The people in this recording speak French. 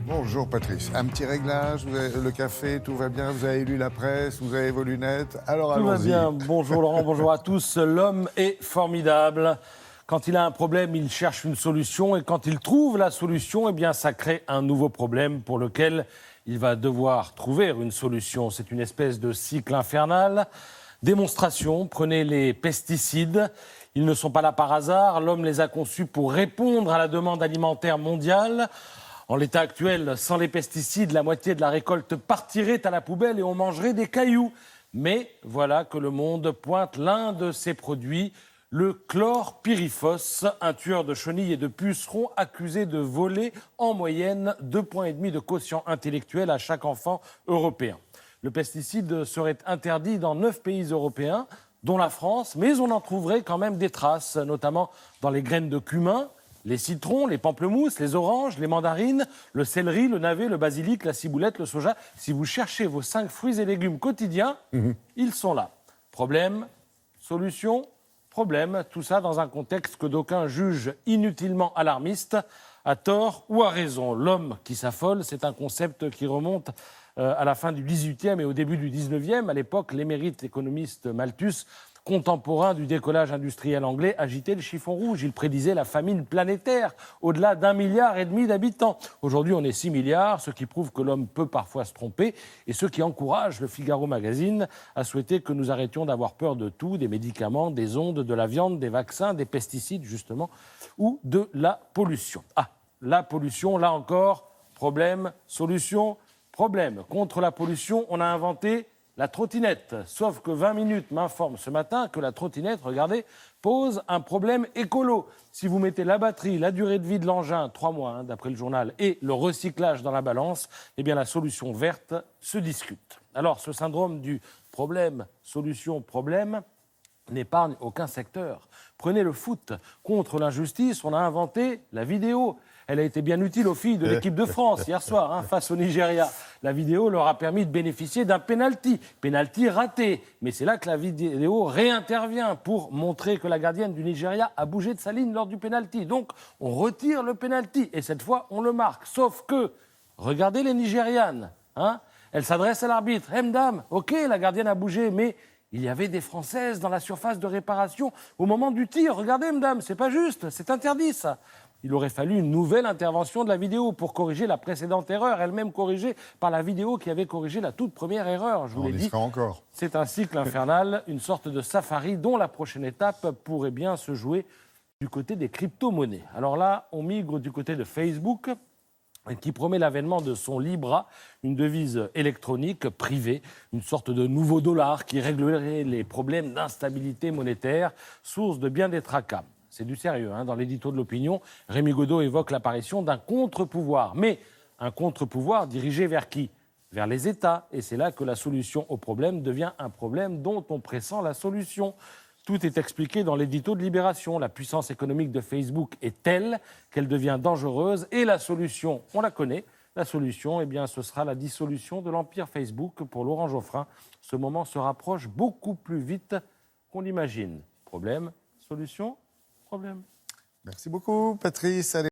Bonjour Patrice. Un petit réglage, vous avez le café, tout va bien, vous avez lu la presse, vous avez vos lunettes. Alors Tout va allons-y. bien. Bonjour Laurent, bonjour à tous. L'homme est formidable. Quand il a un problème, il cherche une solution et quand il trouve la solution, eh bien, ça crée un nouveau problème pour lequel il va devoir trouver une solution. C'est une espèce de cycle infernal. Démonstration, prenez les pesticides. Ils ne sont pas là par hasard. L'homme les a conçus pour répondre à la demande alimentaire mondiale. En l'état actuel, sans les pesticides, la moitié de la récolte partirait à la poubelle et on mangerait des cailloux. Mais voilà que le monde pointe l'un de ces produits, le chlorpyrifos, un tueur de chenilles et de pucerons accusé de voler en moyenne 2,5 points de quotient intellectuel à chaque enfant européen. Le pesticide serait interdit dans 9 pays européens, dont la France, mais on en trouverait quand même des traces, notamment dans les graines de cumin, les citrons, les pamplemousses, les oranges, les mandarines, le céleri, le navet, le basilic, la ciboulette, le soja. Si vous cherchez vos 5 fruits et légumes quotidiens, ils sont là. Problème, solution, problème. Tout ça dans un contexte que d'aucuns jugent inutilement alarmiste, à tort ou à raison. L'homme qui s'affole, c'est un concept qui remonte à la fin du XVIIIe et au début du XIXe. À l'époque, l'émérite économiste Malthus, contemporain du décollage industriel anglais, agitait le chiffon rouge. Il prédisait la famine planétaire, au-delà d'1,5 milliard d'habitants. Aujourd'hui, on est 6 milliards, ce qui prouve que l'homme peut parfois se tromper, et ce qui encourage le Figaro Magazine à souhaiter que nous arrêtions d'avoir peur de tout, des médicaments, des ondes, de la viande, des vaccins, des pesticides, justement, ou de la pollution. Ah, la pollution, là encore, problème, solution, problème. Contre la pollution, on a inventé la trottinette, sauf que 20 minutes m'informe ce matin que la trottinette, regardez, pose un problème écolo. Si vous mettez la batterie, la durée de vie de l'engin, 3 mois d'après le journal, et le recyclage dans la balance, eh bien la solution verte se discute. Alors ce syndrome du problème, solution, problème n'épargne aucun secteur. Prenez le foot. Contre l'injustice, on a inventé la vidéo. Elle a été bien utile aux filles de l'équipe de France hier soir, face au Nigeria. La vidéo leur a permis de bénéficier d'un penalty. Penalty raté. Mais c'est là que la vidéo réintervient pour montrer que la gardienne du Nigeria a bougé de sa ligne lors du penalty. Donc, on retire le penalty. Et cette fois, on le marque. Sauf que, regardez les Nigérianes. Elles s'adressent à l'arbitre. Eh, madame, ok, la gardienne a bougé, mais il y avait des Françaises dans la surface de réparation au moment du tir. Regardez, madame, c'est pas juste, c'est interdit, ça. Il aurait fallu une nouvelle intervention de la vidéo pour corriger la précédente erreur, elle-même corrigée par la vidéo qui avait corrigé la toute première erreur. Je vous l'ai dit, encore. c'est un cycle infernal, une sorte de safari dont la prochaine étape pourrait bien se jouer du côté des crypto-monnaies. Alors là, on migre du côté de Facebook, qui promet l'avènement de son Libra, une devise électronique privée, une sorte de nouveau dollar qui réglerait les problèmes d'instabilité monétaire, source de bien des tracas. C'est du sérieux. Dans l'édito de l'opinion, Rémi Godot évoque l'apparition d'un contre-pouvoir. Mais un contre-pouvoir dirigé vers qui ? Vers les États. Et c'est là que la solution au problème devient un problème dont on pressent la solution. Tout est expliqué dans l'édito de Libération. La puissance économique de Facebook est telle qu'elle devient dangereuse. Et la solution, on la connaît. La solution, ce sera la dissolution de l'empire Facebook pour Laurent Geoffrin. Ce moment se rapproche beaucoup plus vite qu'on l'imagine. Problème, solution, problème. Merci beaucoup Patrice. Allez.